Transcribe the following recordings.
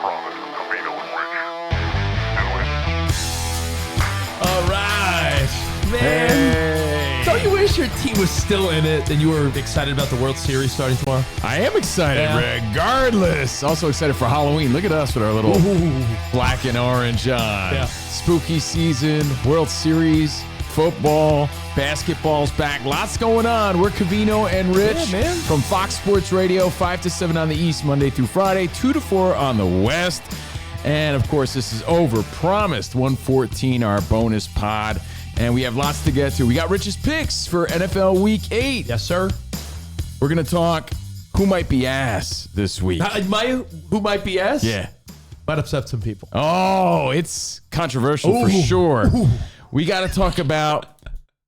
Overpromised with Covino and Rich. All right, man. Hey. Don't you wish your team was still in it and you were excited about the World Series starting tomorrow? I am excited, regardless. Also excited for Halloween. Look at us with our little black and orange on. Yeah. Spooky season, World Series, football, basketball's back. Lots going on. We're Covino and Rich from Fox Sports Radio, 5 to 7 on the East, Monday through Friday, 2 to 4 on the West. And, of course, this is Overpromised, 114, our bonus pod. And we have lots to get to. We got Rich's picks for NFL Week 8. Yes, sir. We're going to talk who might be ass this week. Who might be ass? Yeah. Might upset some people. Oh, it's controversial for sure. We got to talk about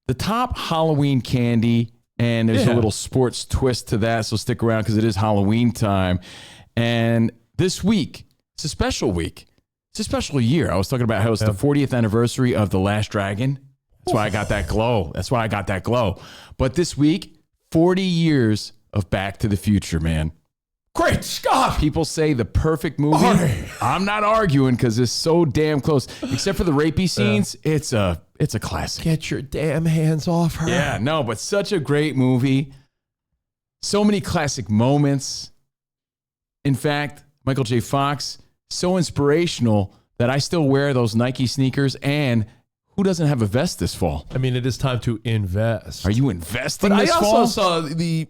the top Halloween candy, and there's a little sports twist to that, so stick around because it is Halloween time. And this week, it's a special week. It's a special year. I was talking about how it's the 40th anniversary of The Last Dragon. That's why I got that glow. But this week, 40 years of Back to the Future, man. Great Scott! People say the perfect movie. I'm not arguing because it's so damn close. Except for the rapey scenes, it's a classic. Get your damn hands off her. Yeah, no, but such a great movie. So many classic moments. In fact, Michael J. Fox, so inspirational that I still wear those Nike sneakers. And who doesn't have a vest this fall? I mean, it is time to invest. Are you investing But this I fall? also saw the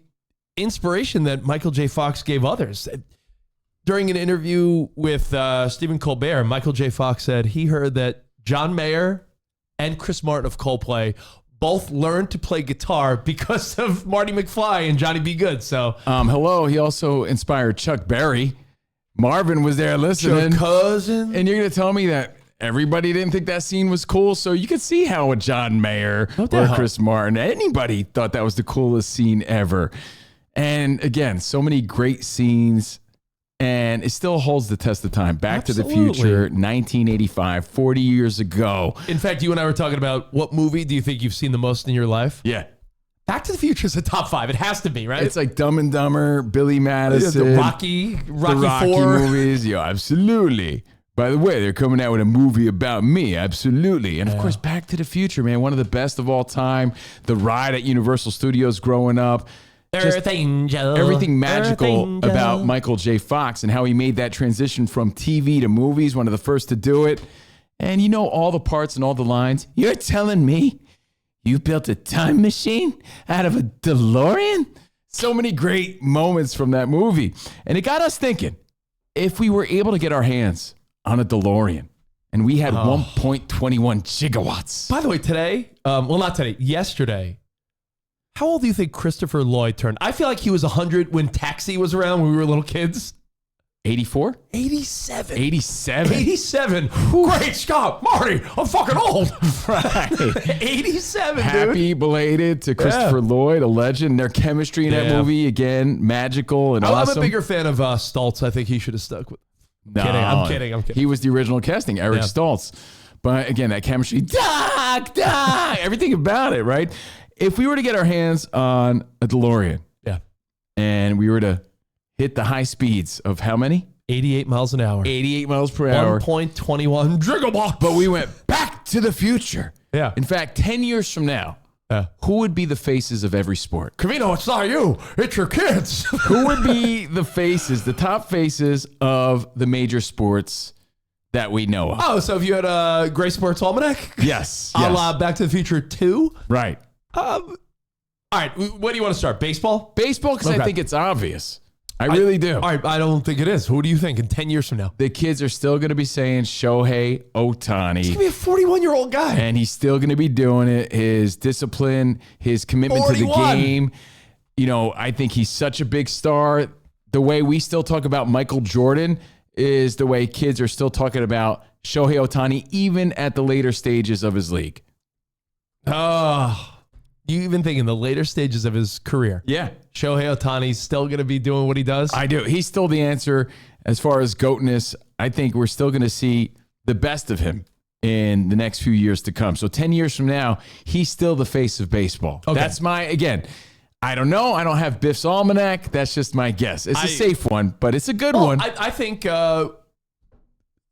inspiration that Michael J. Fox gave others. During an interview with Stephen Colbert, Michael J. Fox said he heard that John Mayer and Chris Martin of Coldplay both learned to play guitar because of Marty McFly and Johnny B. Good. So, hello. He also inspired Chuck Berry. Marvin was there listening. your cousin. And you're going to tell me that everybody didn't think that scene was cool? So you could see how a John Mayer or Chris Martin, anybody thought that was the coolest scene ever. And again, so many great scenes. And it still holds the test of time. Back to the Future, 1985, 40 years ago. In fact, you and I were talking about what movie do you think you've seen the most in your life? Yeah. Back to the Future is a top 5. It has to be, right? It's like Dumb and Dumber, Billy Madison. The Rocky the Rocky 4 movies. Yeah, absolutely. By the way, they're coming out with a movie about me. Absolutely. And of course, Back to the Future, man. One of the best of all time. The ride at Universal Studios growing up. Earth Angel. Everything magical Earth Angel. about Michael J. Fox and how he made that transition from TV to movies, one of the first to do it. And you know all the parts and all the lines. You're telling me you built a time machine out of a DeLorean? So many great moments from that movie. And it got us thinking, if we were able to get our hands on a DeLorean and we had 1.21 gigawatts. By the way, today, not today, yesterday, how old do you think Christopher Lloyd turned? I feel like he was 100 when Taxi was around when we were little kids. 84? 87. 87? 87. Great Scott, Marty, I'm fucking old. Right. 87, dude. Happy belated to Christopher Lloyd, a legend. Their chemistry in that movie, again, magical and awesome. I'm a bigger fan of Stoltz. I think he should have stuck with. No, I'm kidding. He was the original casting, Eric Stoltz. But again, that chemistry, Doc, everything about it, right? If we were to get our hands on a DeLorean, and we were to hit the high speeds of how many? 88 miles an hour. 88 miles per hour. 1.21 gigawatts. But we went back to the future. Yeah. In fact, 10 years from now, who would be the faces of every sport? Covino, it's not you. It's your kids. Who would be the faces, the top faces of the major sports that we know of? Oh, so if you had a Gray Sports Almanac? Yes. A la Back to the Future 2? Right. All right, what do you want to start? Baseball? Baseball, because I think it's obvious. I really do. All right, I don't think it is. Who do you think in 10 years from now? The kids are still going to be saying Shohei Ohtani. He's going to be a 41-year-old guy. And he's still going to be doing it. His discipline, his commitment 41. To the game. You know, I think he's such a big star. The way we still talk about Michael Jordan is the way kids are still talking about Shohei Ohtani, even at the later stages of his league. Oh, you even think in the later stages of his career? Yeah. Shohei Ohtani's still going to be doing what he does? I do. He's still the answer as far as GOATness. I think we're still going to see the best of him in the next few years to come. So 10 years from now, he's still the face of baseball. Okay. That's again, I don't know. I don't have Biff's Almanac. That's just my guess. It's a safe one, but it's a good one. I think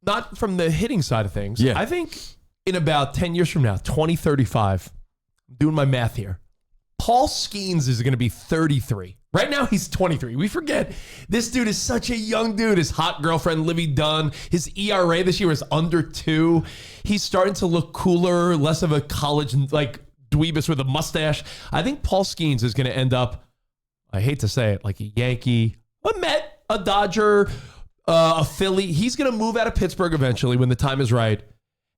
not from the hitting side of things. Yeah. I think in about 10 years from now, 2035, I'm doing my math here, Paul Skeens is going to be 33. Right now, he's 23. We forget this dude is such a young dude. His hot girlfriend, Livy Dunn. His ERA this year is under 2. He's starting to look cooler, less of a college, like, dweebus with a mustache. I think Paul Skeens is going to end up, I hate to say it, like a Yankee, a Met, a Dodger, a Philly. He's going to move out of Pittsburgh eventually when the time is right.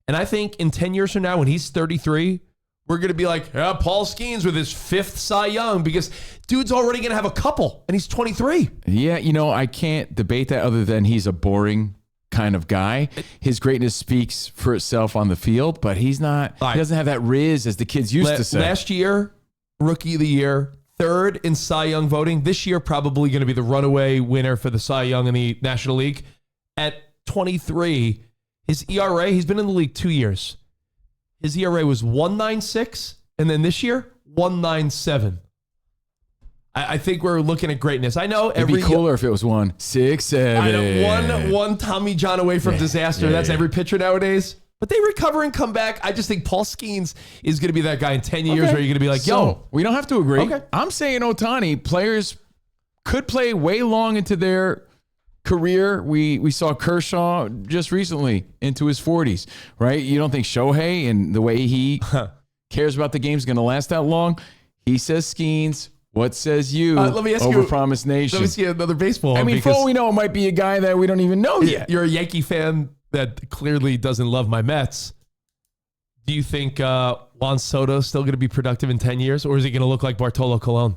And I think in 10 years from now, when he's 33, we're going to be like, yeah, Paul Skeens with his 5th Cy Young, because dude's already going to have a couple, and he's 23. Yeah, I can't debate that other than he's a boring kind of guy. His greatness speaks for itself on the field, but he's not, he doesn't have that riz as the kids used to say. Last year, Rookie of the Year, 3rd in Cy Young voting. This year, probably going to be the runaway winner for the Cy Young in the National League. At 23, his ERA, he's been in the league 2 years. His ERA was 1.96, and then this year, 1.97. I think we're looking at greatness. I know It'd be cooler if it was 1.67. I know one Tommy John away from disaster. That's every pitcher nowadays. But they recover and come back. I just think Paul Skeens is going to be that guy in 10 years where you're going to be like, yo. We don't have to agree. Okay. I'm saying Ohtani, players could play way long into their career. We saw Kershaw just recently into his 40s, right? You don't think Shohei and the way he cares about the game is going to last that long? He says Skeens. What says you? Let me ask Overpromised Nation. Let me see another baseball. I mean, for all we know, it might be a guy that we don't even know yet. You're a Yankee fan that clearly doesn't love my Mets. Do you think Juan Soto is still going to be productive in 10 years, or is he going to look like Bartolo Colon?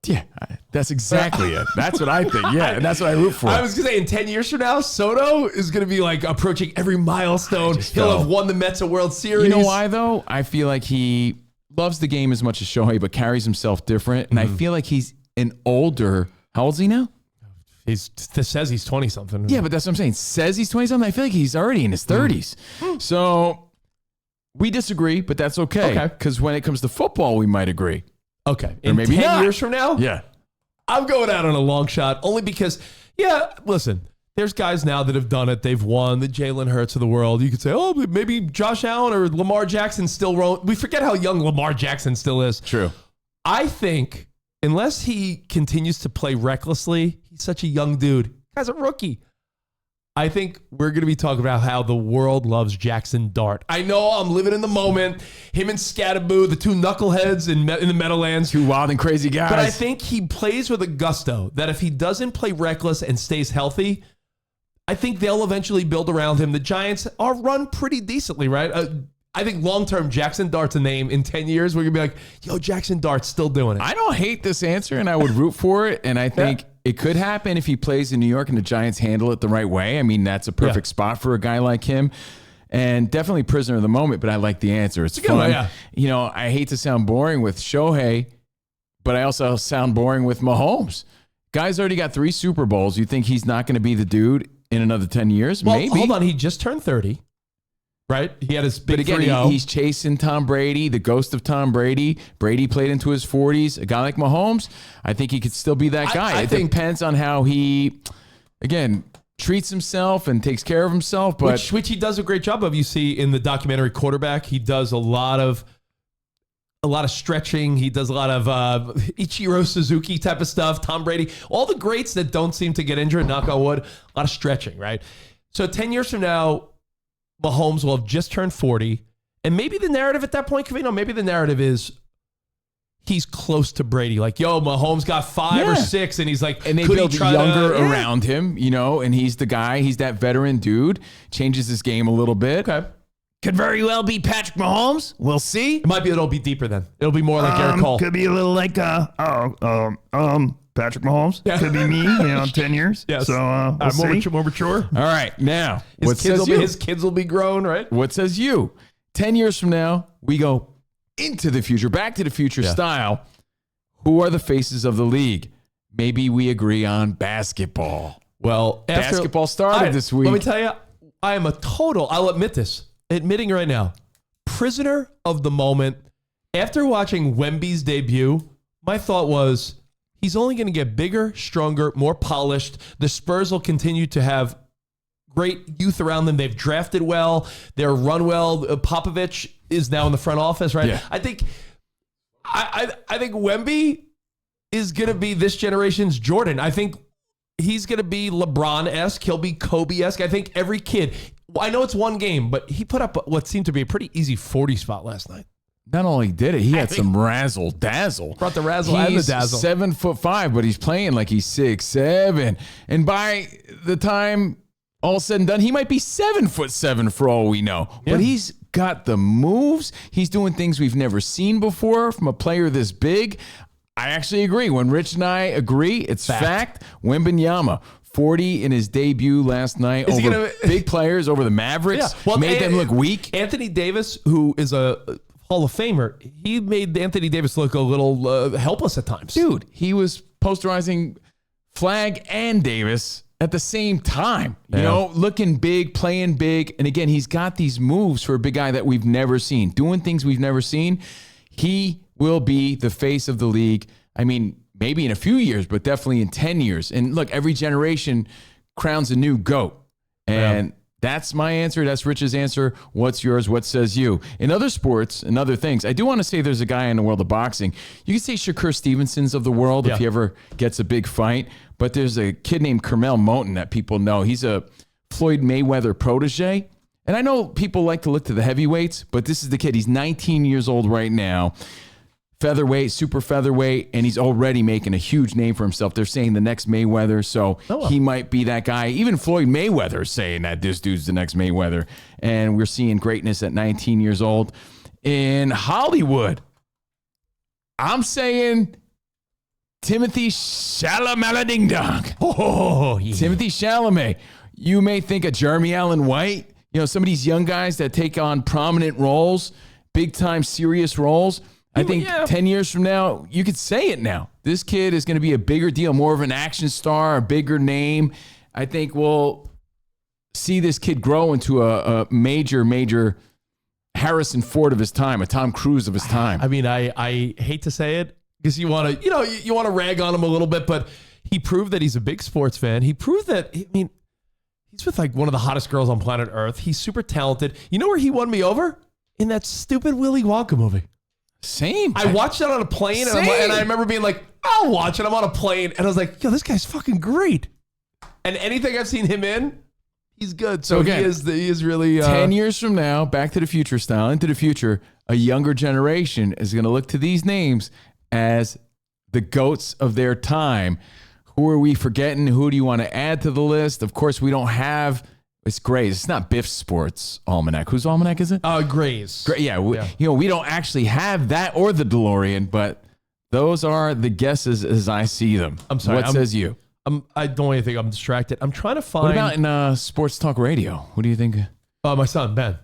Yeah, that's exactly it. That's what I think. Yeah, and that's what I root for. I was going to say, in 10 years from now, Soto is going to be like approaching every milestone. He'll have won the Mets a World Series. You know why, though? I feel like he loves the game as much as Shohei, but carries himself different. And I feel like he's an older, how old is he now? This says he's 20-something. Yeah, but that's what I'm saying. Says he's 20-something. I feel like he's already in his 30s. So we disagree, but that's okay. Because when it comes to football, we might agree. Okay. Or In maybe 10 not. years from now? Yeah. I'm going out on a long shot only because, listen, there's guys now that have done it. They've won, the Jalen Hurts of the world. You could say, oh, maybe Josh Allen or Lamar Jackson still won't. We forget how young Lamar Jackson still is. True. I think unless he continues to play recklessly, he's such a young dude. Guy's a rookie. I think we're going to be talking about how the world loves Jackson Dart. I know I'm living in the moment. Him and Scatterboo, the two knuckleheads in the Meadowlands. Two wild and crazy guys. But I think he plays with a gusto that if he doesn't play reckless and stays healthy, I think they'll eventually build around him. The Giants are run pretty decently, right? I think long-term, Jackson Dart's a name. In 10 years, we're going to be like, yo, Jackson Dart's still doing it. I don't hate this answer, and I would root for it. And I think it could happen if he plays in New York and the Giants handle it the right way. I mean, that's a perfect spot for a guy like him. And definitely prisoner of the moment, but I like the answer. It's fun. I hate to sound boring with Shohei, but I also sound boring with Mahomes. Guy's already got 3 Super Bowls. You think he's not going to be the dude in another 10 years? Well, maybe. Hold on. He just turned 30. Right? He had his big 3-0. He's chasing Tom Brady, the ghost of Tom Brady. Brady played into his 40s. A guy like Mahomes, I think he could still be that guy. It depends on how he, again, treats himself and takes care of himself. But which he does a great job of. You see in the documentary Quarterback, he does a lot of stretching. He does a lot of Ichiro Suzuki type of stuff. Tom Brady, all the greats that don't seem to get injured, knock on wood, a lot of stretching, right? So 10 years from now, Mahomes will have just turned 40. And maybe the narrative at that point, Covino, maybe the narrative is he's close to Brady. Like, yo, Mahomes got 5 or 6, and he's like, and they build younger around him, and he's the guy. He's that veteran dude. Changes his game a little bit. Okay. Could very well be Patrick Mahomes. We'll see. It might be it'll be deeper then. It'll be more like Garrett Cole. Could be a little like Patrick Mahomes. Yeah. Could be me, 10 years. Yes. So we'll see. More mature. All right, now His kids will be grown, right? What says you? 10 years from now, we go into the future, back to the future style. Who are the faces of the league? Maybe we agree on basketball. Well, basketball started this week. Let me tell you, I am I'll admitting right now, prisoner of the moment. After watching Wemby's debut, my thought was, he's only going to get bigger, stronger, more polished. The Spurs will continue to have great youth around them. They've drafted well. They're run well. Popovich is now in the front office, right? Yeah. I think Wemby is going to be this generation's Jordan. I think he's going to be LeBron-esque. He'll be Kobe-esque. I think every kid, I know it's one game, but he put up what seemed to be a pretty easy 40 spot last night. Not only did it, he had some razzle dazzle. Brought the razzle and the dazzle. 7'5", but he's playing like he's 6'7". And by the time all said and done, he might be 7'7" for all we know. Yeah. But he's got the moves. He's doing things we've never seen before from a player this big. I actually agree. When Rich and I agree, it's fact. Wembanyama, 40 in his debut last night over big players, over the Mavericks. Yeah. Well, made them look weak. Anthony Davis, who is a Hall of Famer, he made Anthony Davis look a little helpless at times. Dude, he was posterizing Flag and Davis at the same time. You know, looking big, playing big. And again, he's got these moves for a big guy that we've never seen, doing things we've never seen. He will be the face of the league. I mean, maybe in a few years, but definitely in 10 years. And look, every generation crowns a new GOAT. And that's my answer. That's Rich's answer. What's yours? What says you? In other sports and other things, I do want to say there's a guy in the world of boxing. You can say Shakur Stevenson's of the world if he ever gets a big fight. But there's a kid named Carmel Moton that people know. He's a Floyd Mayweather protege. And I know people like to look to the heavyweights, but this is the kid. He's 19 years old right now. Featherweight, super featherweight, and he's already making a huge name for himself. They're saying the next Mayweather, so he might be that guy. Even Floyd Mayweather is saying that this dude's the next Mayweather, and we're seeing greatness at 19 years old. In Hollywood, I'm saying Timothy Chalamet. Oh, yeah. Timothy Chalamet. You may think of Jeremy Allen White, you know, some of these young guys that take on prominent roles, big-time serious roles. I think 10 years from now, you could say it now. This kid is going to be a bigger deal, more of an action star, a bigger name. I think we'll see this kid grow into a major Harrison Ford of his time, a Tom Cruise of his time. I mean, I hate to say it because you want to, you want to rag on him a little bit, but he proved that he's a big sports fan. He proved that, I mean, he's with like one of the hottest girls on planet Earth. He's super talented. You know where he won me over? In that stupid Willy Wonka movie. Same. I watched it on a plane, and I remember being like, I'll watch it. I'm on a plane. And I was like, yo, this guy's fucking great. And anything I've seen him in, he's good. So again, he is really... 10 years from now, Back to the Future style, into the future, a younger generation is going to look to these names as the GOATs of their time. Who are we forgetting? Who do you want to add to the list? Of course, we don't have... It's Gray's. It's not Biff's Sports Almanac. Whose Almanac is it? Gray's. Yeah, you know, we don't actually have that or the DeLorean, but those are the guesses as I see them. I'm sorry. What says you? I don't even think I'm distracted. I'm trying to find... What about in Sports Talk Radio? Who do you think? My son, Ben.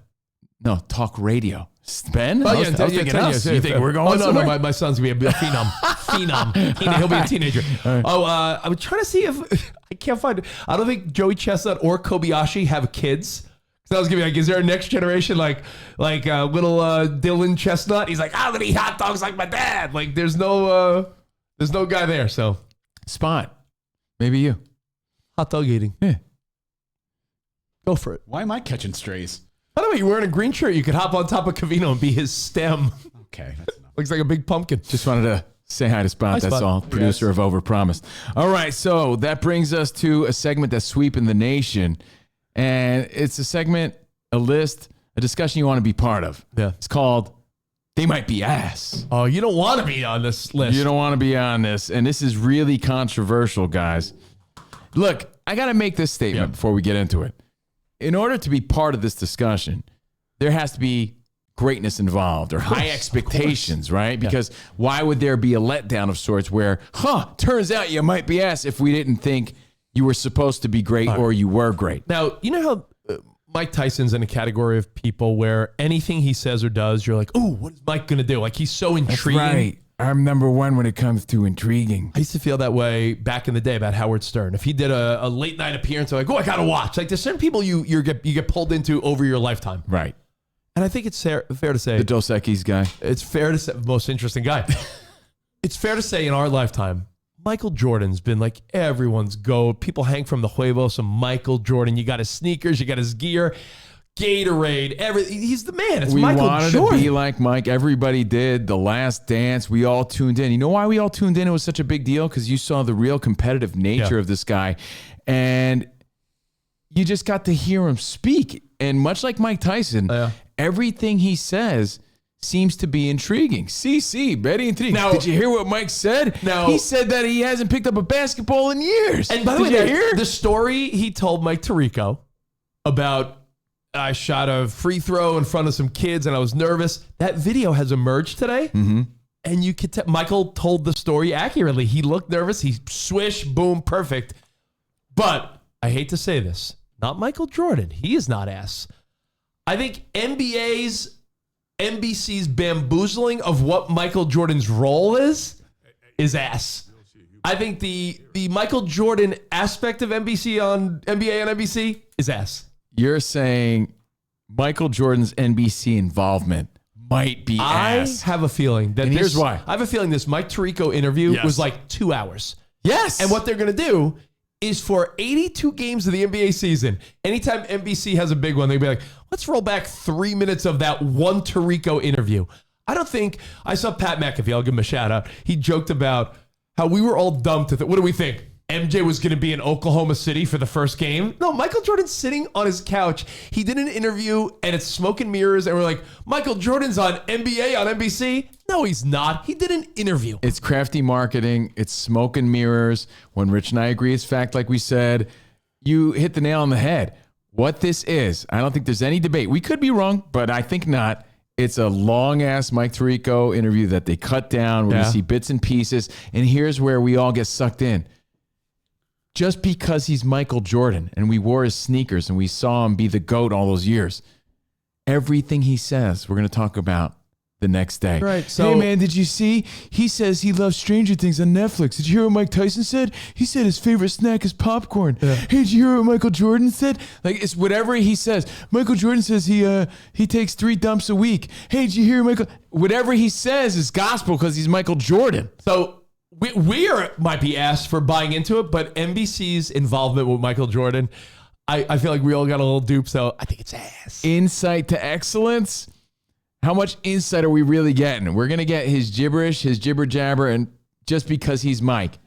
No, Talk Radio. Ben? Oh, I was thinking us. You think we're going somewhere? No, my son's going to be a phenom. He'll be a teenager. Right. I'm trying to see if... I can't find it. I don't think Joey Chestnut or Kobayashi have kids. So I was gonna be like, is there a next generation like little Dylan Chestnut? He's like, I'm gonna eat hot dogs like my dad. Like there's no guy there. So Spot. Maybe you. Hot dog eating. Yeah. Go for it. Why am I catching strays? By the way, you're wearing a green shirt. You could hop on top of Covino and be his stem. Okay. That's enough. Looks like a big pumpkin. Just wanted to say hi to Spot. Hi, That's Spot. all. Producer of Overpromised. All right. So that brings us to a segment that's sweeping the nation. And it's a segment, a list, a discussion you want to be part of. Yeah. It's called They Might Be Ass. Oh, you don't want to be on this list. You don't want to be on this. And this is really controversial, guys. Look, I got to make this statement before we get into it. In order to be part of this discussion, there has to be greatness involved or high expectations, right? Because why would there be a letdown of sorts where, turns out you might be ass if we didn't think you were supposed to be great or you were great. Now, you know how Mike Tyson's in a category of people where anything he says or does, you're like, oh, what is Mike going to do? Like he's so intriguing. That's right. I'm number one when it comes to intriguing. I used to feel that way back in the day about Howard Stern. If he did a late night appearance, I'm like, oh, I got to watch. Like there's certain people you get pulled into over your lifetime. Right. And I think it's fair to say. The Dos Equis guy. It's fair to say, most interesting guy. It's fair to say in our lifetime, Michael Jordan's been like everyone's GOAT. People hang from the huevos of Michael Jordan. You got his sneakers, you got his gear, Gatorade, everything. He's the man. It's We Michael wanted Jordan. to be like Mike. Everybody did. The Last Dance. We all tuned in. You know why we all tuned in? It was such a big deal because you saw the real competitive nature of this guy, and you just got to hear him speak. And much like Mike Tyson, everything he says seems to be intriguing. Very intriguing. Now, did you hear what Mike said? Now, he said that he hasn't picked up a basketball in years. And by the way, did you hear? the story he told Mike Tirico about I shot a free throw in front of some kids and I was nervous. That video has emerged today. Mm-hmm. And you could tell Michael told the story accurately. He looked nervous. He swish, boom, perfect. But I hate to say this, not Michael Jordan. He is not ass. I think NBC's bamboozling of what Michael Jordan's role is ass. I think the Michael Jordan aspect of NBA on NBC is ass. You're saying Michael Jordan's NBC involvement might be ass. I have a feeling that And here's why. I have a feeling this Mike Tirico interview was like 2 hours. Yes. And what they're going to do is for 82 games of the NBA season, anytime NBC has a big one, they'll be like, let's roll back 3 minutes of that one Tirico interview. I saw Pat McAfee, I'll give him a shout out. He joked about how we were all dumb to what do we think? MJ was going to be in Oklahoma City for the first game. No, Michael Jordan's sitting on his couch. He did an interview and it's smoke and mirrors. And we're like, Michael Jordan's on NBA on NBC. No, he's not. He did an interview. It's crafty marketing. It's smoke and mirrors. When Rich and I agree, it's fact. Like we said, you hit the nail on the head. What this is, I don't think there's any debate. We could be wrong, but I think not. It's a long-ass Mike Tirico interview that they cut down. We're going to see bits and pieces. And here's where we all get sucked in. Just because he's Michael Jordan and we wore his sneakers and we saw him be the GOAT all those years, everything he says, we're going to talk about the next day. Right. So, hey, man, did you see? He says he loves Stranger Things on Netflix. Did you hear what Mike Tyson said? He said his favorite snack is popcorn. Yeah. Hey, did you hear what Michael Jordan said? Like, it's whatever he says. Michael Jordan says he takes 3 dumps a week. Hey, did you hear Michael? Whatever he says is gospel because he's Michael Jordan. So we might be asked for buying into it, but NBC's involvement with Michael Jordan, I feel like we all got a little dupe, so I think it's ass. Insight to excellence. How much insight are we really getting? We're going to get his gibberish, his jibber jabber, and just because he's Mike,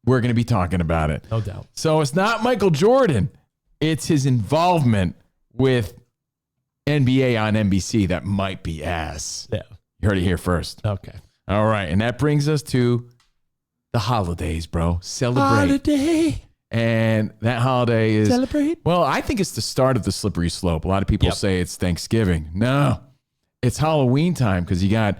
we're going to be talking about it. No doubt. So it's not Michael Jordan. It's his involvement with NBA on NBC that might be ass. Yeah. You heard it here first. Okay. All right. And that brings us to the holidays, bro. Celebrate. Holiday. And that holiday is... Celebrate. Well, I think it's the start of the slippery slope. A lot of people say it's Thanksgiving. No. It's Halloween time because you got,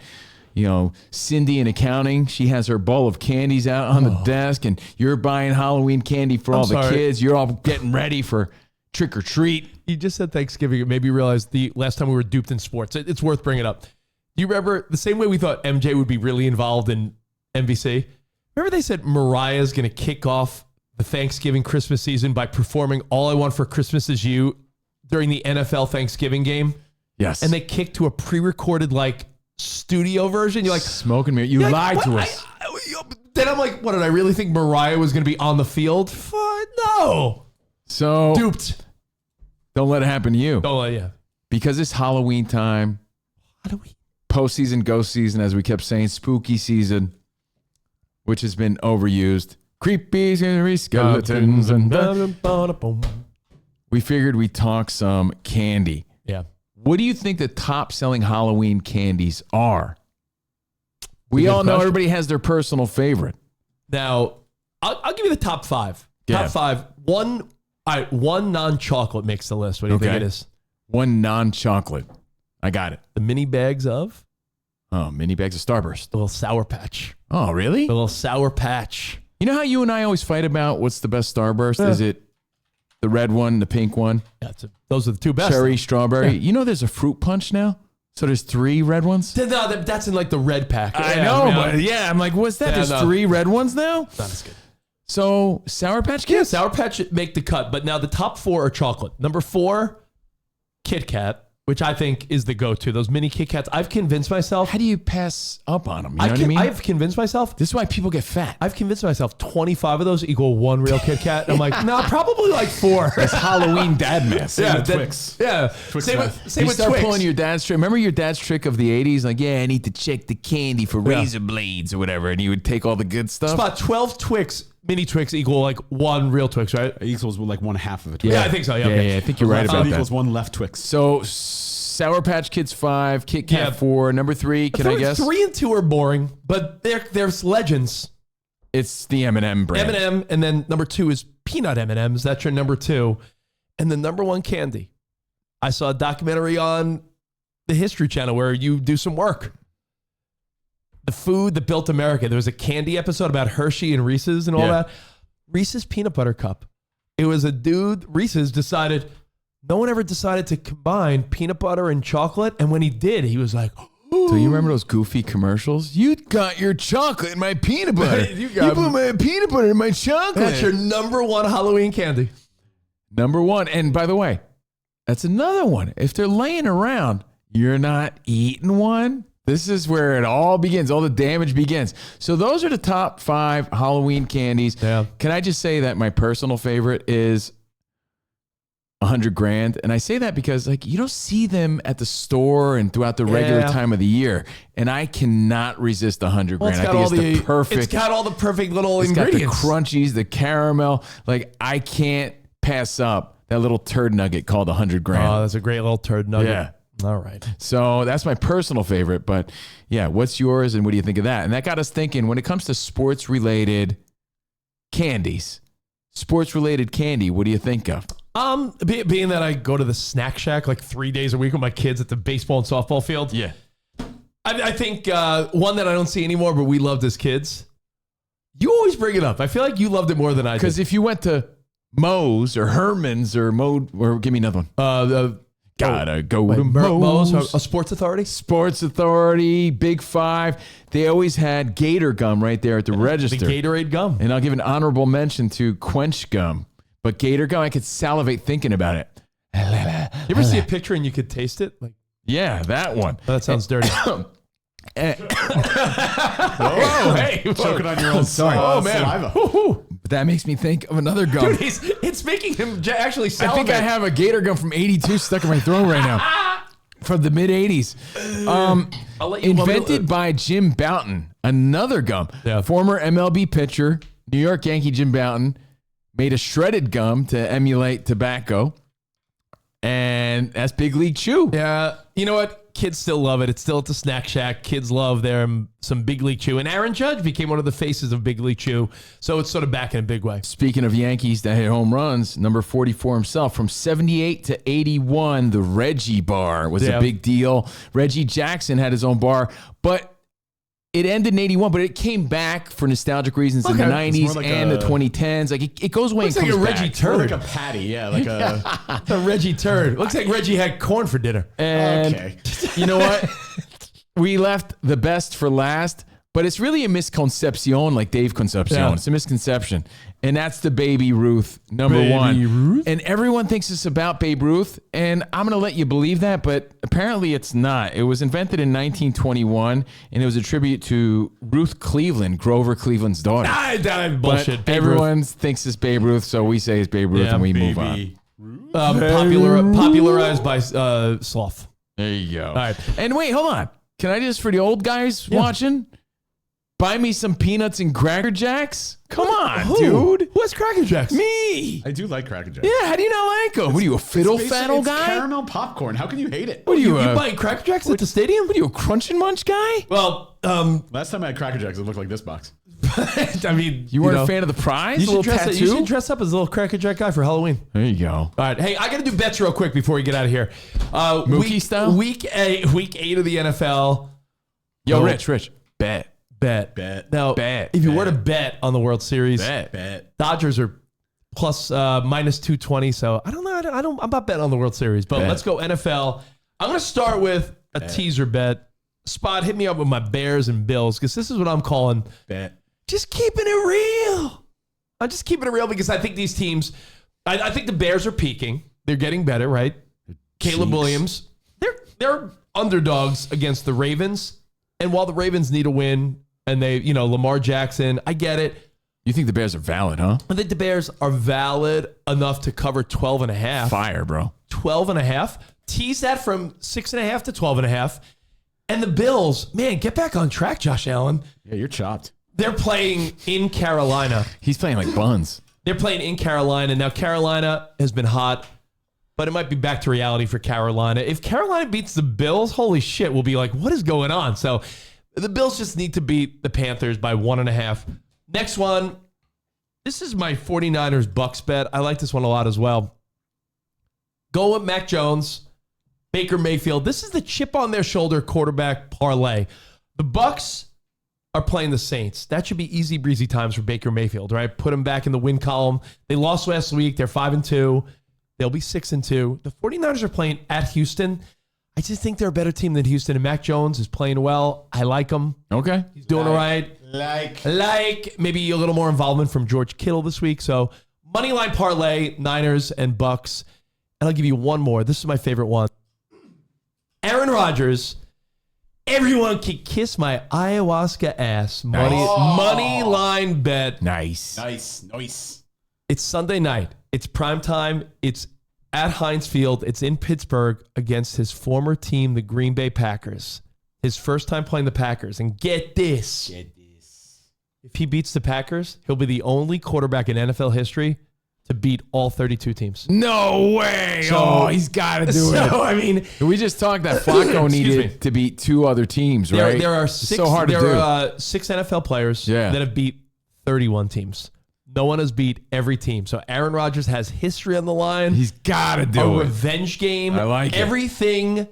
Cindy in accounting. She has her bowl of candies out on the desk, and you're buying Halloween candy for all the kids. You're all getting ready for trick or treat. You just said Thanksgiving. It made me realize the last time we were duped in sports. It's worth bringing up. Do you remember the same way we thought MJ would be really involved in NBC? Remember they said Mariah's going to kick off the Thanksgiving Christmas season by performing All I Want for Christmas Is You during the NFL Thanksgiving game? Yes. And they kicked to a pre-recorded studio version. You're like, smoke and mirror. You lied to us. Then I'm like, what, did I really think Mariah was going to be on the field? No. So Duped. don't let it happen to you. Oh, yeah. Because it's Halloween time. How do we? Postseason, ghost season, as we kept saying, spooky season, which has been overused. Creepy, scary skeletons. And we figured we'd talk some candy. Yeah. What do you think the top selling Halloween candies are? We all know everybody has their personal favorite. Now, I'll give you the top 5. Yeah. Top 5. One non-chocolate makes the list. What do you think it is? One non-chocolate. I got it. The mini bags of? Oh, mini bags of Starburst. The little Sour Patch. Oh, really? The little Sour Patch. You know how you and I always fight about what's the best Starburst? Is it the red one, the pink one? Yeah, those are the two best. Cherry, strawberry. Yeah. You know there's a fruit punch now? So there's 3 red ones? No, that's in the red pack. I know, but I'm like, what's that? Yeah, There's 3 red ones now? Not as good. So Sour Patch Kids? Yeah, Sour Patch make the cut, but now the top 4 are chocolate. Number 4, Kit Kat, which I think is the go-to. Those mini Kit Kats. I've convinced myself. How do you pass up on them? You know what I mean? I've convinced myself. This is why people get fat. I've convinced myself 25 of those equal one real Kit Kat. And I'm like, no, probably like 4. It's Halloween dad mess. Yeah, Twix. Yeah. Twix Same meth. with, same You with start Twix. pulling your dad's trick. Remember your dad's trick of the 80s? Like, yeah, I need to check the candy for razor blades or whatever. And you would take all the good stuff. About 12 Twix, mini Twix equal like one real Twix, right? It equals like 1/2 of a Twix. Yeah, I think so. Yeah, Yeah, okay. I think you're right about It that. equals 1 left Twix. So Sour Patch Kids 5, Kit Kat Yeah. 4, number 3, can I guess? 3 and 2 are boring, but there's legends. It's the M&M brand. M&M, and then number 2 is peanut M&Ms. That's your number 2. And the number 1 candy. I saw a documentary on the History Channel where you do some work. The food that built America. There was a candy episode about Hershey and Reese's and all Yeah. that. Reese's peanut butter cup. It was a dude, Reese's decided, no one ever decided to combine peanut butter and chocolate. And when he did, he was like, So you remember those goofy commercials? You got your chocolate in my peanut butter. You you got- put my peanut butter in my chocolate. that's your number 1 Halloween candy. Number 1. And by the way, that's another one. If they're laying around, you're not eating one. This is where it all begins. All the damage begins. So those are the top 5 Halloween candies. Yeah. Can I just say that my personal favorite is 100 grand? And I say that because like you don't see them at the store and throughout the regular Yeah. time of the year. And I cannot resist 100 grand. I think it's the perfect. It's got all the perfect little It's got the ingredients. crunchies, the caramel. Like I can't pass up that little turd nugget called 100 grand. Oh, that's a great little turd nugget. Yeah. All right. So that's my personal favorite. But yeah, what's yours and what do you think of that? And that got us thinking when it comes to sports related candies, sports related candy, what do you think of? Being that I go to the snack shack like 3 days a week with my kids at the baseball and softball field. Yeah. I think one that I don't see anymore, but we loved as kids. You always bring it up. I feel like you loved it more than I did. Because if you went to Moe's or Herman's or give me another one. Gotta go to Moe's, Moe's. a Sports Authority. Sports Authority, Big Five. They always had Gator gum right there at the The register. Gatorade gum. And I'll give an honorable mention to Quench gum. But Gator gum, I could salivate thinking about it. You ever see a picture and you could taste it? Like, Yeah, that one. oh, that sounds dirty. Eh, Whoa, hey, Choking on your own saliva. but that makes me think of another gum. Dude, it's making him actually I salivate. think I have a Gator gum from 82 stuck in my throat right now. From the mid 80s. I'll let you Invented by Jim Bouton, another gum. Yeah. Former MLB pitcher, New York Yankee Jim Bouton, made a shredded gum to emulate tobacco. And that's Big League Chew. Yeah, you know what? Kids still love it. It's still at the snack shack. Kids love some Big League Chew. And Aaron Judge became one of the faces of Big League Chew. So it's sort of back in a big way. Speaking of Yankees that hit home runs, number 44 himself, from 78 to 81, the Reggie bar was Yeah. a big deal. Reggie Jackson had his own bar, but it ended in 81, but it came back for nostalgic reasons in the Okay. 90s It's more like and a- the 2010s. Like it goes away Looks and like comes a Reggie back. turd. Like a patty, yeah, like a. The Reggie turd. Looks like Reggie had corn for dinner. And Okay. you know what? We left the best for last, but it's really a misconception, like Dave Concepcion. Yeah. It's a misconception. And that's the Baby Ruth, number Baby 1. Ruth? And everyone thinks it's about Babe Ruth, and I'm going to let you believe that, but apparently it's not. It was invented in 1921, and it was a tribute to Ruth Cleveland, Grover Cleveland's daughter. Bullshit. But Babe Ruth. everyone thinks it's Babe Ruth, so we say it's Babe Ruth, Yeah, and we move on. Baby. Popularized by Sloth. There you go. All right. And wait, hold on. Can I just, for the old guys watching, buy me some peanuts and Cracker Jacks? Come on, dude. Who has Cracker Jacks? Me. I do like Cracker Jacks. Yeah, how do you not like them? What are you, a fiddle It's faddle it's guy? caramel popcorn. How can you hate it? What are you, You buying Cracker Jacks at the stadium? what are you, a crunch and munch guy? Well, Last time I had Cracker Jacks, it looked like this box. I mean, You weren't know, a fan of the prize? You A little should, tattoo? you should dress up as a little Cracker Jack guy for Halloween. There you go. All right. Hey, I got to do bets real quick before we get out of here. Mookie style? Week 8 of the NFL. Yo, No. Rich, bet. Bet. Now, Bet. if you were to bet on the World Series, Bet. Dodgers are plus minus 220. So I don't know. I'm not betting on the World Series, but Bet. let's go NFL. I'm going to start with a teaser bet. Spot, hit me up with my Bears and Bills because this is what I'm calling Bet. just keeping it real. I'm just keeping it real because I think these teams, I think the Bears are peaking. They're getting better, right? Caleb Cheeks. Williams. they're underdogs against the Ravens. And while the Ravens need a win and they, Lamar Jackson, I get it. You think the Bears are valid, huh? I think the Bears are valid enough to cover 12.5. Fire, bro. 12.5. Tease that from 6.5 to 12.5. And the Bills, man, get back on track, Josh Allen. Yeah, you're chopped. They're playing in Carolina. He's playing like buns. They're playing in Carolina. Now, Carolina has been hot, but it might be back to reality for Carolina. If Carolina beats the Bills, holy shit, we'll be like, what is going on? So the Bills just need to beat the Panthers by 1.5. Next one, this is my 49ers Bucks bet. I like this one a lot as well. Go with Mac Jones, Baker Mayfield. This is the chip on their shoulder quarterback parlay. The Bucks are playing the Saints. That should be easy breezy times for Baker Mayfield, right? Put him back in the win column. They lost last week. They're 5-2. They'll be 6-2. The 49ers are playing at Houston. I just think they're a better team than Houston, and Mac Jones is playing well. I like him. Okay. He's doing all right. Like Maybe a little more involvement from George Kittle this week. So money line parlay, Niners and Bucks. And I'll give you one more. This is my favorite one. Aaron Rodgers. Everyone can kiss my ayahuasca ass. Money line bet. Nice. It's Sunday night. It's prime time. It's at Heinz Field. It's in Pittsburgh against his former team, the Green Bay Packers. His first time playing the Packers. And get this. If he beats the Packers, he'll be the only quarterback in NFL history to beat all 32 teams. No way. He's got to do it. I mean, we just talked that Flacco needed to beat 2 other teams, right? There are It's six. so hard to do. There are 6 NFL players that have beat 31 teams. No one has beat every team. So Aaron Rodgers has history on the line. He's got to do a it. revenge game. I like it. Everything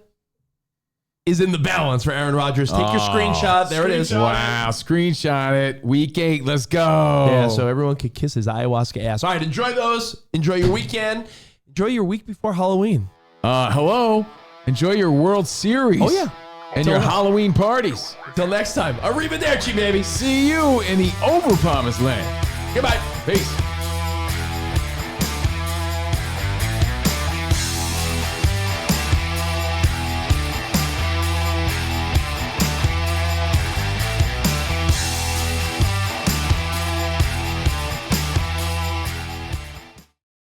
is in the balance for Aaron Rodgers. Take your screenshot. There it is. Wow. Screenshot it. Week 8. Let's go. Yeah, so everyone can kiss his ayahuasca ass. All right, enjoy those. Enjoy your weekend. Enjoy your week before Halloween. Hello. Enjoy your World Series. Oh, yeah. And your Halloween parties. Until next time. Arrivederci, baby. See you in the Overpromised land. Goodbye. Peace.